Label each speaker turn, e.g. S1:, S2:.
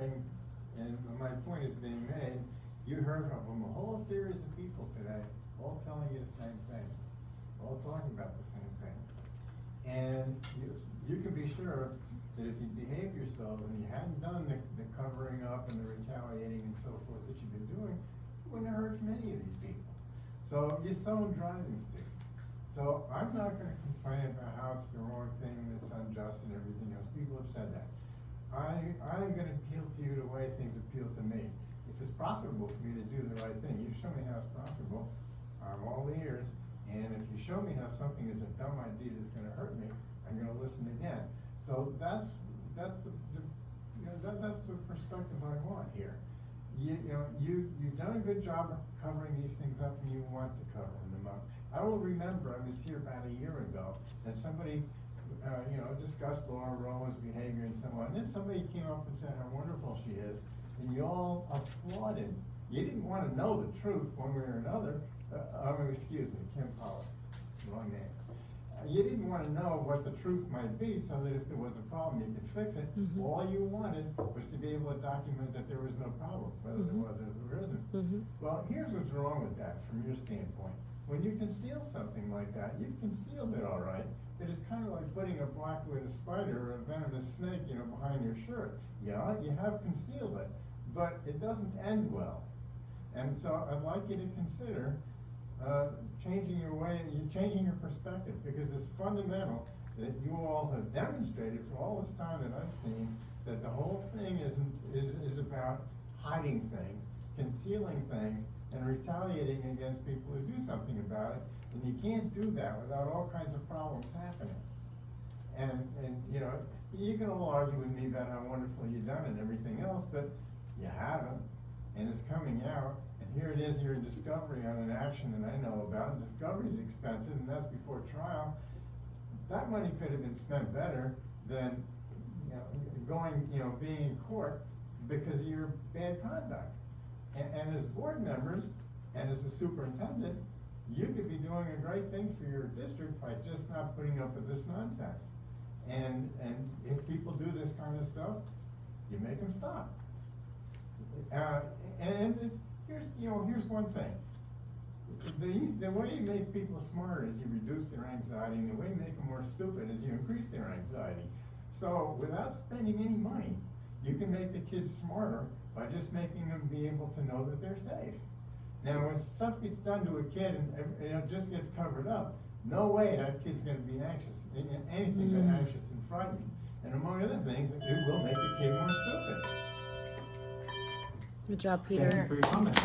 S1: hearing, and my point is being made, you heard from a whole series of people today, all telling you the same thing, all talking about the same thing. And you can be sure that if you behave yourself and you hadn't done the covering up and the retaliating and so forth that you've been doing, you wouldn't have heard from any of these people. So you're selling driving stick. So I'm not gonna complain about how it's the wrong thing and it's unjust and everything else. People have said that. I'm gonna appeal to you the way things appeal to me. If it's profitable for me to do the right thing, you show me how it's profitable, I'm all ears. And if you show me how something is a dumb idea that's gonna hurt me, I'm gonna listen again. So that's the perspective I want here. You've done a good job of covering these things up, and you want to cover them up. I will remember, I was here about a year ago, and somebody, discussed Laura Rowan's behavior and so on. And then somebody came up and said how wonderful she is, and you all applauded. You didn't want to know the truth one way or another. Excuse me, Kim Pollard, wrong name. You didn't want to know what the truth might be, so that if there was a problem, you could fix it.
S2: Mm-hmm.
S1: All you wanted was to be able to document that there was no problem, whether there was or there isn't.
S2: Mm-hmm.
S1: Well, here's what's wrong with that from your standpoint. When you conceal something like that, you've concealed it all right. It is kind of like putting a black-widow spider or a venomous snake, behind your shirt. Yeah, you have concealed it, but it doesn't end well. And so I'd like you to consider changing your perspective, because it's fundamental that you all have demonstrated for all this time that I've seen that the whole thing is about hiding things, concealing things, and retaliating against people who do something about it. And you can't do that without all kinds of problems happening. And you can all argue with me about how wonderful you've done and everything else, but you haven't, and it's coming out. And here it is, you're in discovery on an action that I know about, and discovery is expensive, and that's before trial. That money could have been spent better than being in court because of your bad conduct. And as board members, and as a superintendent, you could be doing a great thing for your district by just not putting up with this nonsense. And if people do this kind of stuff, you make them stop. Here's one thing. The way you make people smarter is you reduce their anxiety, and the way you make them more stupid is you increase their anxiety. So without spending any money, you can make the kids smarter by just making them be able to know that they're safe. Now, when stuff gets done to a kid and it just gets covered up, no way that kid's going to be anxious, anything but anxious and frightened. And among other things, it will make the kid more stupid.
S2: Good job, Peter.
S1: Thank you for your comments.